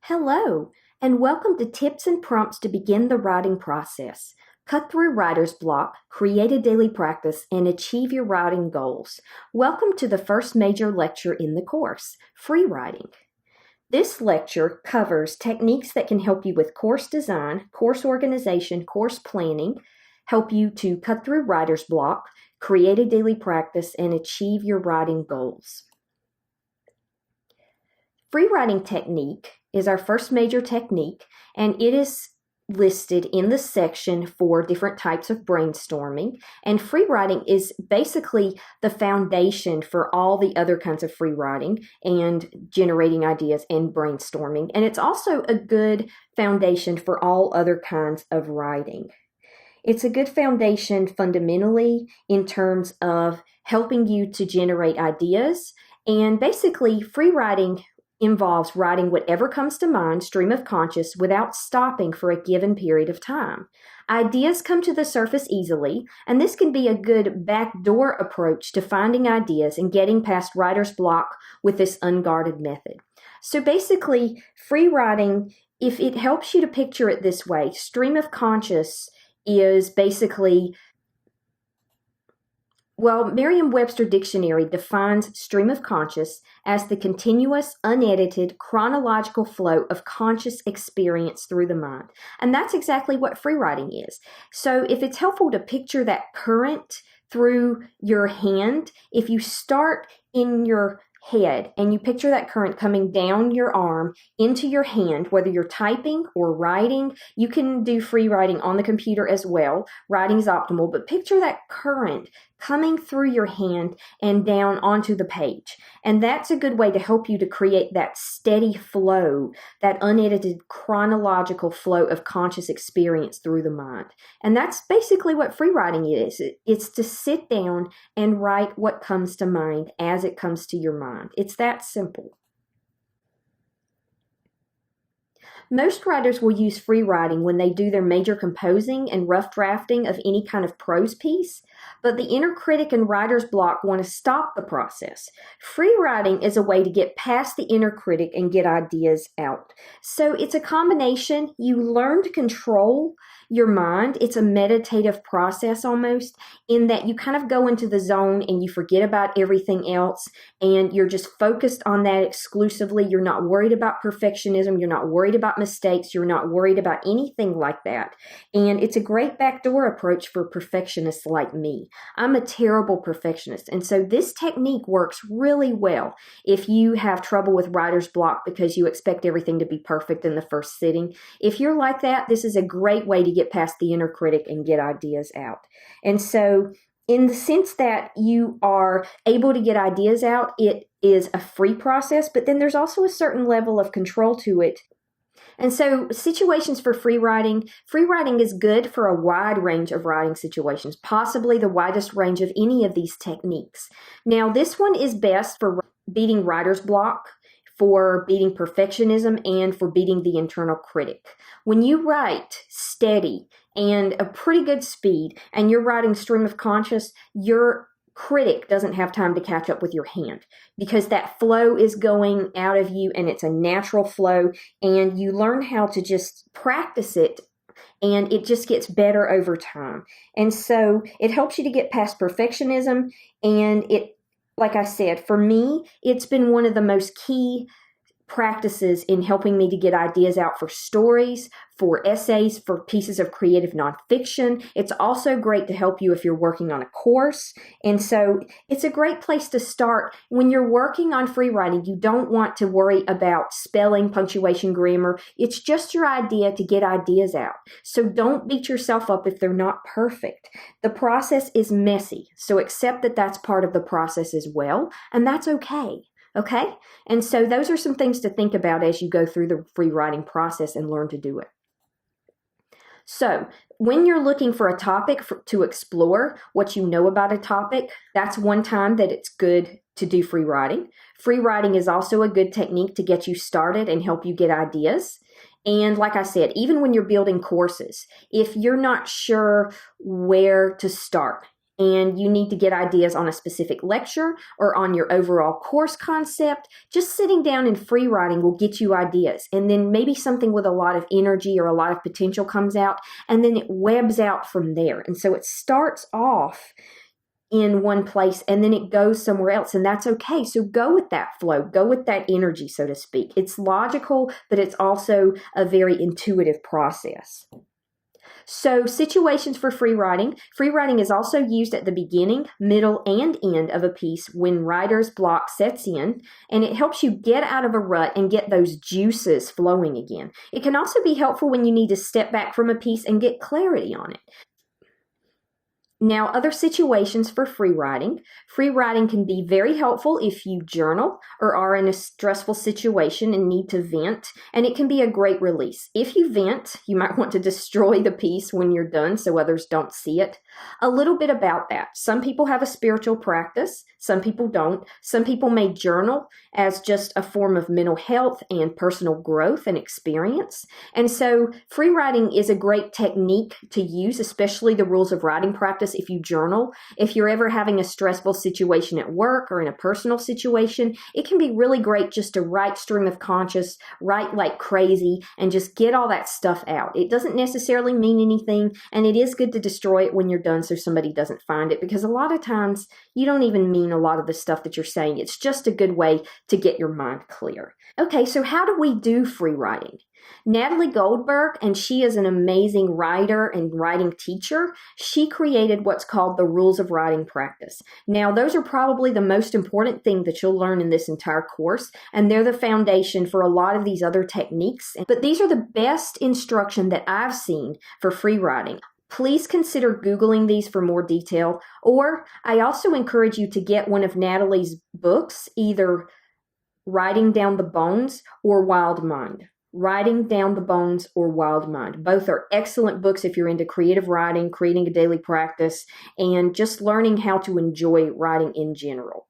Hello, and welcome to Tips and Prompts to Begin the Writing Process. Cut through writer's block, create a daily practice, and achieve your writing goals. Welcome to the first major lecture in the course, Free Writing. This lecture covers techniques that can help you with course design, course organization, course planning, help you to cut through writer's block, create a daily practice, and achieve your writing goals. Free writing technique is our first major technique, and it is listed in the section for different types of brainstorming. And free writing is basically the foundation for all the other kinds of free writing and generating ideas and brainstorming. And it's also a good foundation for all other kinds of writing. It's a good foundation fundamentally in terms of helping you to generate ideas. And basically, free writing involves writing whatever comes to mind, stream of conscious, without stopping for a given period of time. Ideas come to the surface easily, and this can be a good backdoor approach to finding ideas and getting past writer's block with this unguarded method. So basically, free writing, if it helps you to picture it this way, stream of conscious is basically, Merriam-Webster Dictionary defines stream of conscious as the continuous, unedited, chronological flow of conscious experience through the mind. And that's exactly what free writing is. So if it's helpful to picture that current through your hand, if you start in your head and you picture that current coming down your arm into your hand, whether you're typing or writing, you can do free writing on the computer as well. Writing is optimal, but picture that current coming through your hand and down onto the page. And that's a good way to help you to create that steady flow, that unedited chronological flow of conscious experience through the mind. And that's basically what free writing is. It's to sit down and write what comes to mind as it comes to your mind. It's that simple. Most writers will use free writing when they do their major composing and rough drafting of any kind of prose piece, but the inner critic and writer's block want to stop the process. Free writing is a way to get past the inner critic and get ideas out. So it's a combination. You learn to control your mind. It's a meditative process almost, in that you kind of go into the zone and you forget about everything else and you're just focused on that exclusively. You're not worried about perfectionism. You're not worried about mistakes. You're not worried about anything like that. And it's a great backdoor approach for perfectionists like me. I'm a terrible perfectionist. And so this technique works really well if you have trouble with writer's block because you expect everything to be perfect in the first sitting. If you're like that, this is a great way to get past the inner critic and get ideas out. And so in the sense that you are able to get ideas out, it is a free process, but then there's also a certain level of control to it. And so situations for free writing is good for a wide range of writing situations, possibly the widest range of any of these techniques. Now, this one is best for beating writer's block, for beating perfectionism, and for beating the internal critic. When you write steady and a pretty good speed and you're writing stream of conscious, your critic doesn't have time to catch up with your hand because that flow is going out of you and it's a natural flow, and you learn how to just practice it and it just gets better over time. And so it helps you to get past perfectionism, and like I said, for me, it's been one of the most key practices in helping me to get ideas out for stories, for essays, for pieces of creative nonfiction. It's also great to help you if you're working on a course. And so it's a great place to start. When you're working on free writing, you don't want to worry about spelling, punctuation, grammar. It's just your idea to get ideas out. So don't beat yourself up if they're not perfect. The process is messy, so accept that that's part of the process as well, and that's okay. Okay? And so those are some things to think about as you go through the free writing process and learn to do it. So when you're looking for a topic to explore what you know about a topic, that's one time that it's good to do free writing. Free writing is also a good technique to get you started and help you get ideas. And like I said, even when you're building courses, if you're not sure where to start, and you need to get ideas on a specific lecture or on your overall course concept, just sitting down and free writing will get you ideas. And then maybe something with a lot of energy or a lot of potential comes out, and then it webs out from there. And so it starts off in one place and then it goes somewhere else, and that's okay. So go with that flow, go with that energy, so to speak. It's logical, but it's also a very intuitive process. So situations for free writing. Free writing is also used at the beginning, middle, and end of a piece when writer's block sets in, and it helps you get out of a rut and get those juices flowing again. It can also be helpful when you need to step back from a piece and get clarity on it. Now, other situations for free writing. Free writing can be very helpful if you journal or are in a stressful situation and need to vent, and it can be a great release. If you vent, you might want to destroy the piece when you're done so others don't see it. A little bit about that. Some people have a spiritual practice, some people don't. Some people may journal as just a form of mental health and personal growth and experience. And so free writing is a great technique to use, especially the rules of writing practice if you journal. If you're ever having a stressful situation at work or in a personal situation, it can be really great just to write stream of conscious, write like crazy, and just get all that stuff out. It doesn't necessarily mean anything, and it is good to destroy it when you're done so somebody doesn't find it, because a lot of times you don't even mean a lot of the stuff that you're saying. It's just a good way to get your mind clear. Okay, so how do we do free writing? Natalie Goldberg, and she is an amazing writer and writing teacher, she created what's called the rules of writing practice. Now, those are probably the most important thing that you'll learn in this entire course, and they're the foundation for a lot of these other techniques. But these are the best instruction that I've seen for free writing. Please consider Googling these for more detail, or I also encourage you to get one of Natalie's books, either Writing Down the Bones or Wild Mind. Writing Down the Bones or Wild Mind. Both are excellent books if you're into creative writing, creating a daily practice, and just learning how to enjoy writing in general.